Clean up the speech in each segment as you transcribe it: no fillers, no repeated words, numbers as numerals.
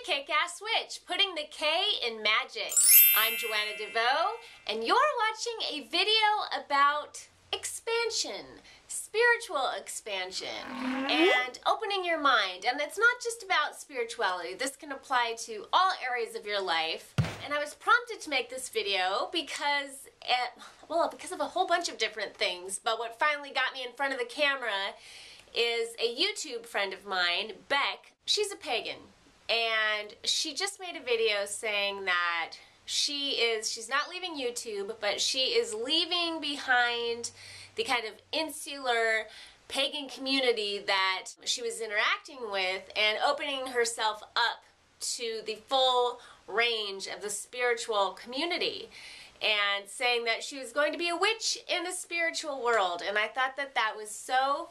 Kick-Ass Witch, putting the K in magic. I'm Joanna DeVoe, and you're watching a video about expansion, spiritual expansion, and opening your mind. And it's not just about spirituality. This can apply to all areas of your life. And I was prompted to make this video because of a whole bunch of different things. But what finally got me in front of the camera is a YouTube friend of mine, Beck. She's a pagan, and she just made a video saying that she's not leaving YouTube, but she is leaving behind the kind of insular pagan community that she was interacting with and opening herself up to the full range of the spiritual community, and saying that she was going to be a witch in the spiritual world. And I thought that that was so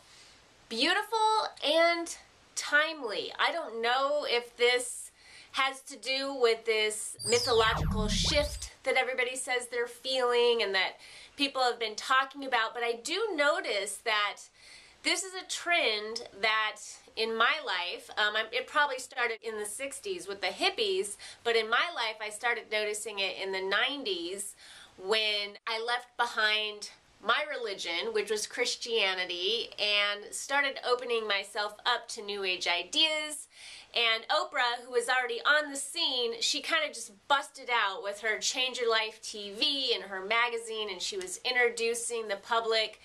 beautiful and timely. I don't know if this has to do with this mythological shift that everybody says they're feeling and that people have been talking about, but I do notice that this is a trend that in my life, it probably started in the 60s with the hippies, but in my life I started noticing it in the 90s when I left behind my religion, which was Christianity, and started opening myself up to New Age ideas. And Oprah, who was already on the scene, she kind of just busted out with her Change Your Life TV and her magazine, and she was introducing the public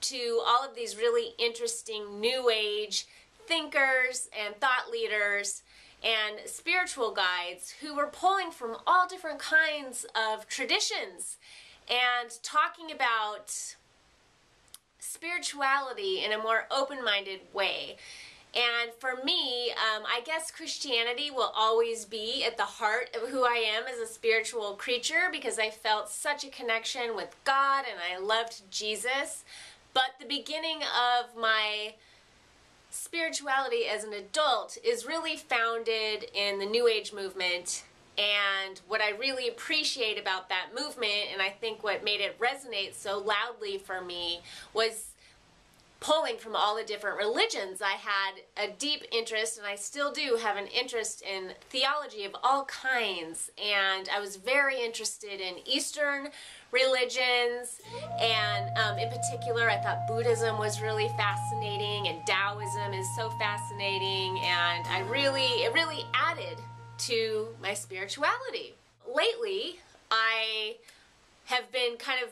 to all of these really interesting New Age thinkers and thought leaders and spiritual guides who were pulling from all different kinds of traditions and talking about spirituality in a more open-minded way. And for me, I guess Christianity will always be at the heart of who I am as a spiritual creature, because I felt such a connection with God and I loved Jesus. But the beginning of my spirituality as an adult is really founded in the New Age movement. And what I really appreciate about that movement, and I think what made it resonate so loudly for me, was pulling from all the different religions. I had a deep interest, and I still do have an interest in theology of all kinds, and I was very interested in Eastern religions, and in particular I thought Buddhism was really fascinating, and Taoism is so fascinating, and it really added to my spirituality. Lately, I have been kind of,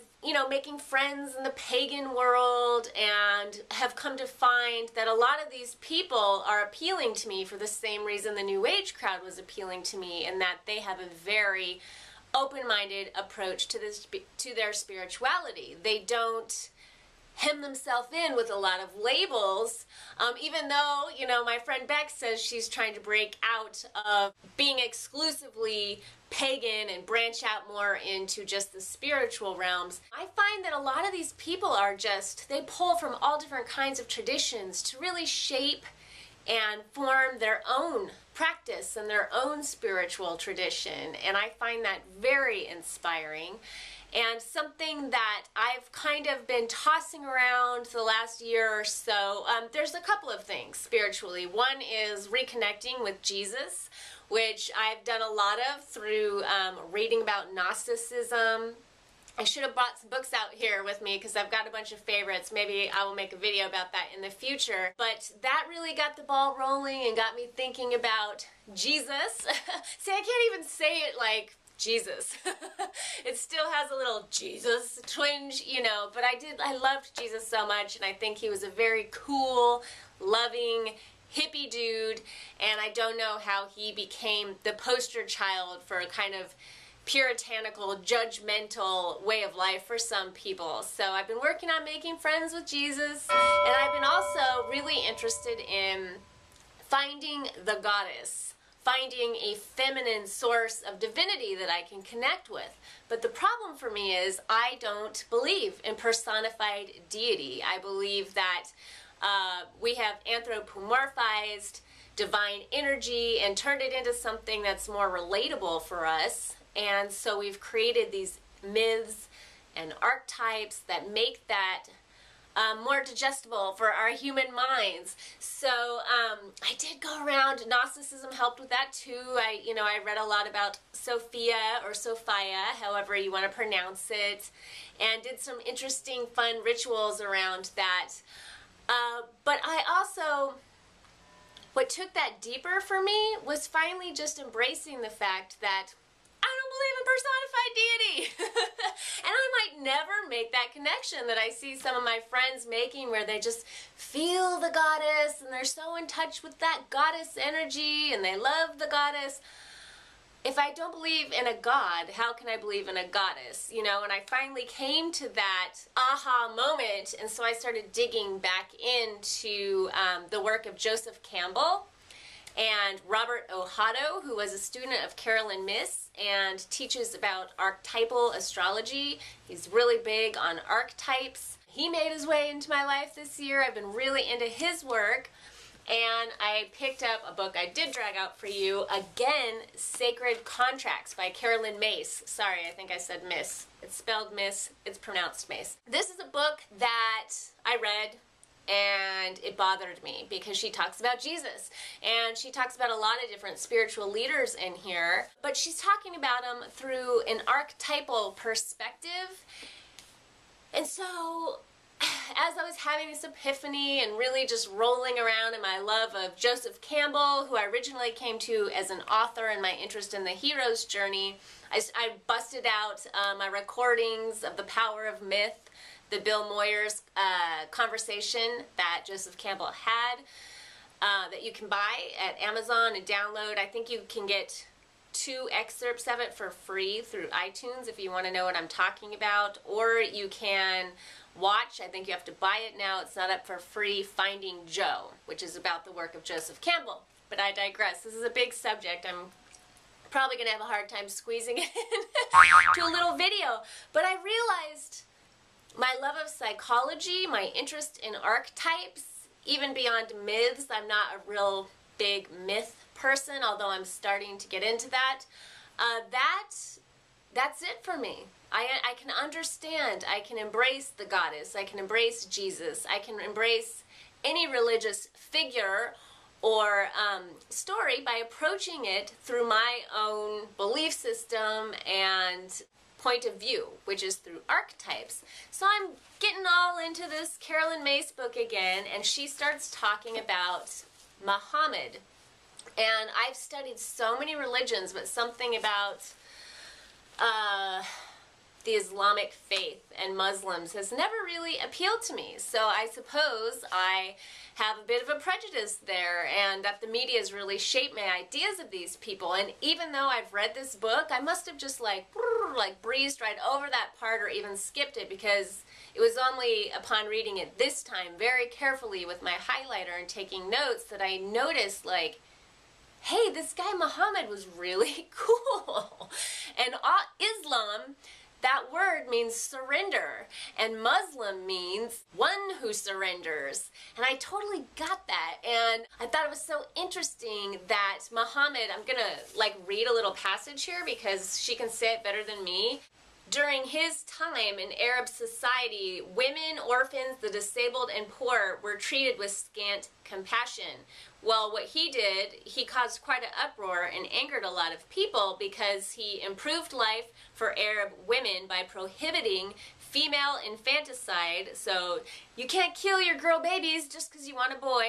making friends in the pagan world, and have come to find that a lot of these people are appealing to me for the same reason the New Age crowd was appealing to me, in that they have a very open-minded approach to their spirituality. They don't hem themselves in with a lot of labels, even though, my friend Beck says she's trying to break out of being exclusively pagan and branch out more into just the spiritual realms. I find that a lot of these people are they pull from all different kinds of traditions to really shape and form their own practice and their own spiritual tradition, and I find that very inspiring. And something that I've kind of been tossing around the last year or so, there's a couple of things spiritually. One is reconnecting with Jesus, which I've done a lot of through reading about Gnosticism. I should have brought some books out here with me because I've got a bunch of favorites. Maybe I will make a video about that in the future. But that really got the ball rolling and got me thinking about Jesus. See, I can't even say it like Jesus. It still has a little Jesus twinge, but I loved Jesus so much, and I think he was a very cool, loving, hippie dude, and I don't know how he became the poster child for a kind of puritanical, judgmental way of life for some people. So I've been working on making friends with Jesus, and I've been also really interested in finding the goddess, finding a feminine source of divinity that I can connect with. But the problem for me is I don't believe in personified deity. I believe that we have anthropomorphized divine energy and turned it into something that's more relatable for us. And so we've created these myths and archetypes that make that more digestible for our human minds. So I did go around. Gnosticism helped with that too. I read a lot about Sophia or Sophia, however you want to pronounce it, and did some interesting, fun rituals around that. But I also, what took that deeper for me was finally just embracing the fact that I don't believe in personified deity. And I might never make that connection that I see some of my friends making, where they just feel the goddess and they're so in touch with that goddess energy and they love the goddess. If I don't believe in a god, how can I believe in a goddess? You know, and I finally came to that aha moment, and so I started digging back into the work of Joseph Campbell and Robert Ohado, who was a student of Carolyn Myss and teaches about archetypal astrology. He's really big on archetypes. He made his way into my life this year. I've been really into his work. And I picked up a book I did drag out for you, again, Sacred Contracts by Carolyn Myss. Sorry, I think I said Miss. It's spelled Miss, it's pronounced Mace. This is a book that I read and it bothered me because she talks about Jesus and she talks about a lot of different spiritual leaders in here, but she's talking about them through an archetypal perspective. And so as I was having this epiphany and really just rolling around in my love of Joseph Campbell, who I originally came to as an author and my interest in the hero's journey, I busted out my recordings of The Power of Myth, the Bill Moyers conversation that Joseph Campbell had, that you can buy at Amazon and download. I think you can get 2 excerpts of it for free through iTunes if you want to know what I'm talking about, or you can watch, I think you have to buy it now, it's not up for free, Finding Joe, which is about the work of Joseph Campbell. But I digress. This is a big subject. I'm probably going to have a hard time squeezing it into a little video. But I realized my love of psychology, my interest in archetypes, even beyond myths. I'm not a real big myth person, although I'm starting to get into that. That's it for me. I can understand, I can embrace the goddess, I can embrace Jesus, I can embrace any religious figure or story by approaching it through my own belief system and point of view, which is through archetypes. So I'm getting all into this Carolyn Myss book again, and she starts talking about Muhammad. And I've studied so many religions, but something about the Islamic faith and Muslims has never really appealed to me. So I suppose I have a bit of a prejudice there, and that the media has really shaped my ideas of these people. And even though I've read this book, I must have just like breezed right over that part or even skipped it, because it was only upon reading it this time very carefully with my highlighter and taking notes that I noticed, like, hey, this guy Muhammad was really cool. And Islam, that word means surrender, and Muslim means one who surrenders. And I totally got that, and I thought it was so interesting that Muhammad, I'm gonna read a little passage here because she can say it better than me. During his time in Arab society, women, orphans, the disabled, and poor were treated with scant compassion. Well, what he did, he caused quite an uproar and angered a lot of people because he improved life for Arab women by prohibiting female infanticide. So you can't kill your girl babies just because you want a boy.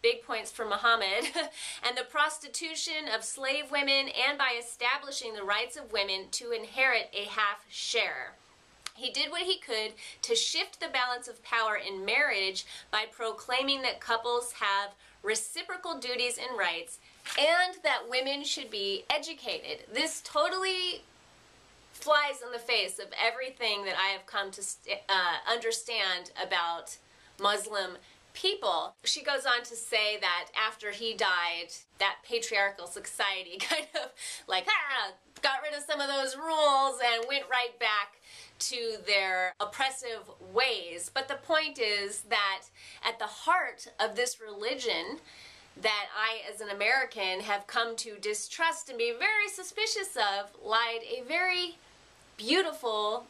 Big points for Muhammad. And the prostitution of slave women, and by establishing the rights of women to inherit a half share. He did what he could to shift the balance of power in marriage by proclaiming that couples have reciprocal duties and rights, and that women should be educated. This totally flies in the face of everything that I have come to understand about Muslim people. She goes on to say that after he died, that patriarchal society kind of got rid of some of those rules and went right back to their oppressive ways. But the point is that at the heart of this religion that I, as an American, have come to distrust and be very suspicious of, lies a very beautiful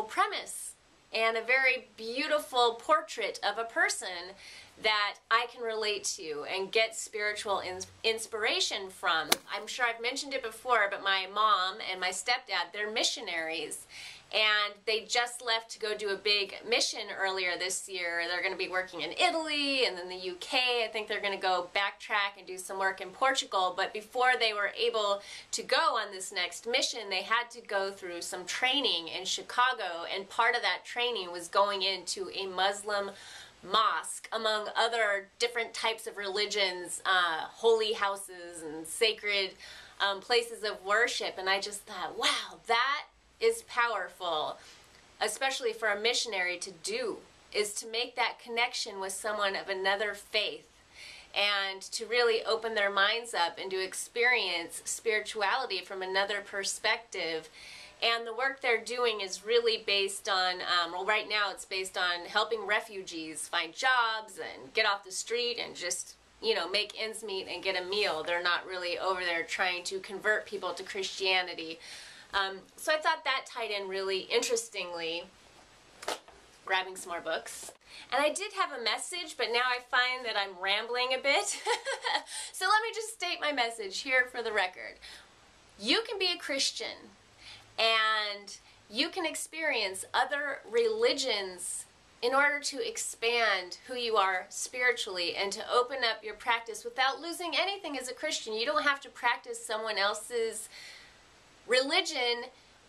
premise. and a very beautiful portrait of a person that I can relate to and get spiritual inspiration from. I'm sure I've mentioned it before, but my mom and my stepdad, they're missionaries, and they just left to go do a big mission earlier this year. They're going to be working in Italy and then the UK. I think they're going to go backtrack and do some work in Portugal, but before they were able to go on this next mission, they had to go through some training in Chicago, and part of that training was going into a Muslim mosque, among other different types of religions, holy houses and sacred places of worship. And I just thought, wow, that is powerful, especially for a missionary to do, is to make that connection with someone of another faith and to really open their minds up and to experience spirituality from another perspective. And the work they're doing is really based on, well, right now it's based on helping refugees find jobs and get off the street and just, you know, make ends meet and get a meal. They're not really over there trying to convert people to Christianity. So I thought that tied in really interestingly, grabbing some more books. And I did have a message, but now I find that I'm rambling a bit. So let me just state my message here for the record. You can be a Christian, and you can experience other religions in order to expand who you are spiritually and to open up your practice without losing anything as a Christian. You don't have to practice someone else's religion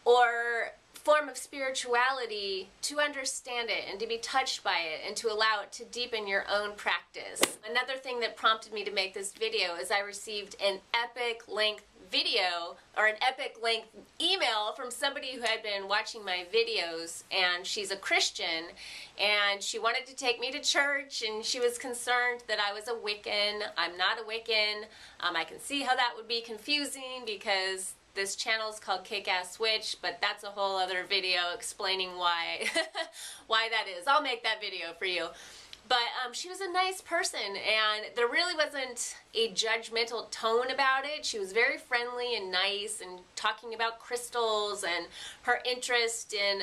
or form of spirituality to understand it and to be touched by it and to allow it to deepen your own practice. Another thing that prompted me to make this video is I received an epic length video or an epic length email from somebody who had been watching my videos, and she's a Christian, and she wanted to take me to church, and she was concerned that I was a Wiccan. I'm not a Wiccan. I can see how that would be confusing because this channel is called Kick-Ass Witch, but that's a whole other video explaining why why that is. I'll make that video for you. But she was a nice person, and there really wasn't a judgmental tone about it. She was very friendly and nice and talking about crystals and her interest in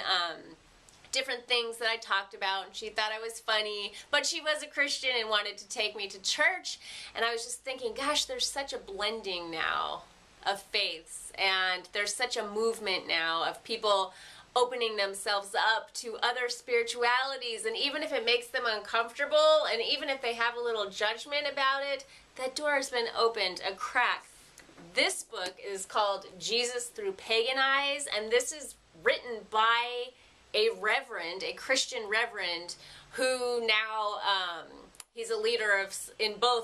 different things that I talked about, and she thought I was funny, but she was a Christian and wanted to take me to church. And I was just thinking, gosh, there's such a blending now of faiths, and there's such a movement now of people opening themselves up to other spiritualities, and even if it makes them uncomfortable and even if they have a little judgment about it, that door has been opened a crack. This book is called Jesus Through Pagan Eyes, and this is written by a reverend, a Christian reverend, who now he's a leader of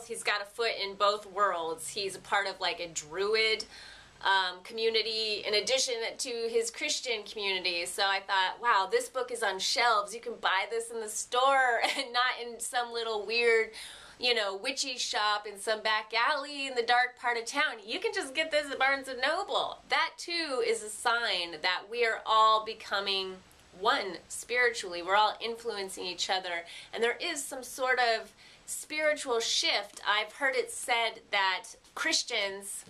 he's got a foot in both worlds. He's a part of like a Druid community in addition to his Christian community. So I thought, wow, this book is on shelves. You can buy this in the store and not in some little weird, you know, witchy shop in some back alley in the dark part of town. You can just get this at Barnes & Noble. That too is a sign that we are all becoming one spiritually. We're all influencing each other, and there is some sort of spiritual shift. I've heard it said that Christians,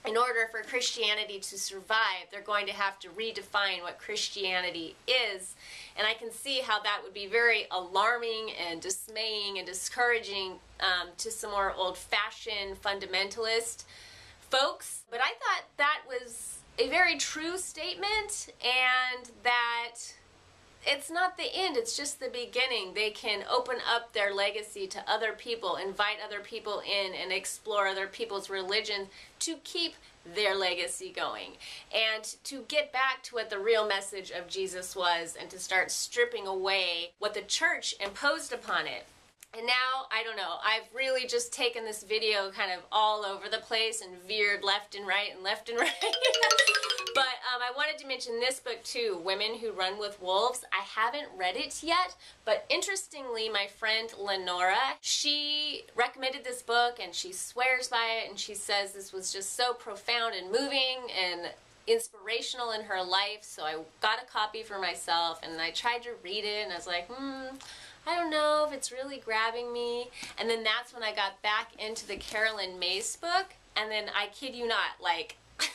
in order for Christianity to survive, they're going to have to redefine what Christianity is. And I can see how that would be very alarming and dismaying and discouraging to some more old-fashioned fundamentalist folks. But I thought that was a very true statement, and that it's not the end, it's just the beginning. They can open up their legacy to other people, invite other people in, and explore other people's religions to keep their legacy going, and to get back to what the real message of Jesus was, and to start stripping away what the church imposed upon it. And now, I don't know, I've really just taken this video kind of all over the place and veered left and right and left and right. But I wanted to mention this book too, Women Who Run with Wolves. I haven't read it yet, but interestingly, my friend Lenora, she recommended this book and she swears by it, and she says this was just so profound and moving and inspirational in her life. So I got a copy for myself and I tried to read it, and I was like, I don't know if it's really grabbing me. And then that's when I got back into the Carolyn Myss book, and then I kid you not, like so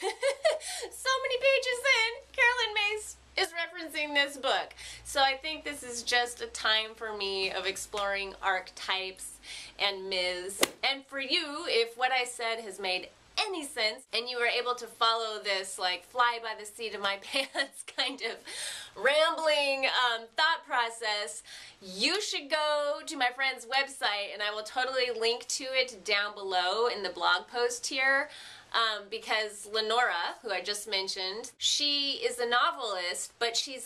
many pages in, Carolyn Myss is referencing this book. So I think this is just a time for me of exploring archetypes and myths. And for you, if what I said has made any sense and you were able to follow this like fly by the seat of my pants kind of rambling thought process, you should go to my friend's website, and I will totally link to it down below in the blog post here. Because Lenora, who I just mentioned, she is a novelist, but she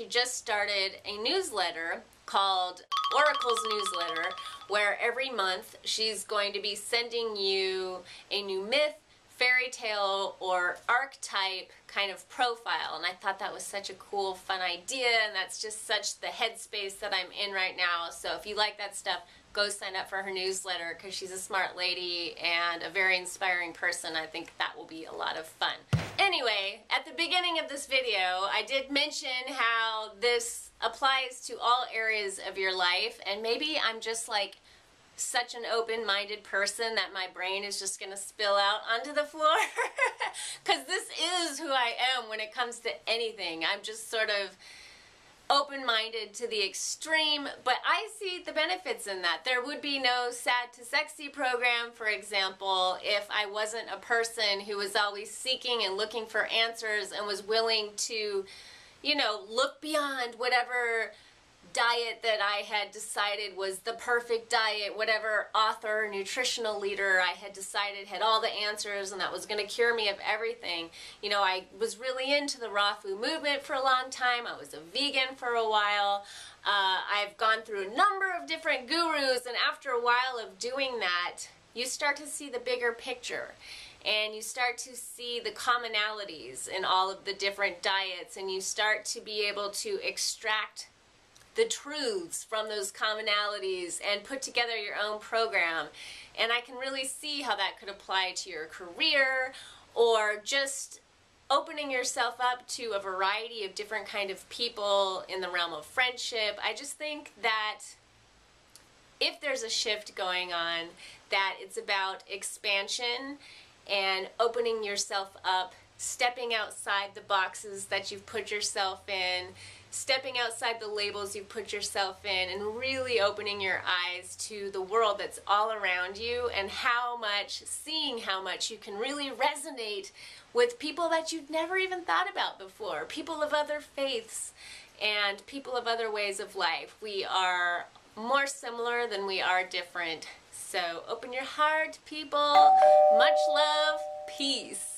just started a newsletter called Oracle's Newsletter, where every month she's going to be sending you a new myth, fairy tale, or archetype kind of profile. And I thought that was such a cool, fun idea, and that's just such the headspace that I'm in right now. So if you like that stuff, go sign up for her newsletter, because she's a smart lady and a very inspiring person. I think that will be a lot of fun. Anyway, at the beginning of this video, I did mention how this applies to all areas of your life, and maybe I'm just like such an open-minded person that my brain is just gonna spill out onto the floor, because this is who I am when it comes to anything. I'm just sort of open-minded to the extreme, but I see the benefits in that. There would be no Sad to Sexy program, for example, if I wasn't a person who was always seeking and looking for answers and was willing to, you know, look beyond whatever diet that I had decided was the perfect diet, whatever author, nutritional leader I had decided had all the answers and that was going to cure me of everything. You know, I was really into the raw food movement for a long time. I was a vegan for a while. I've gone through a number of different gurus, and after a while of doing that, you start to see the bigger picture. And you start to see the commonalities in all of the different diets, and you start to be able to extract the truths from those commonalities and put together your own program. And I can really see how that could apply to your career, or just opening yourself up to a variety of different kind of people in the realm of friendship. I just think that if there's a shift going on, that it's about expansion and opening yourself up, stepping outside the boxes that you've put yourself in, stepping outside the labels you've put yourself in, and really opening your eyes to the world that's all around you, and seeing how much you can really resonate with people that you've never even thought about before, people of other faiths and people of other ways of life. We are more similar than we are different. So open your heart, people. Much love. Peace.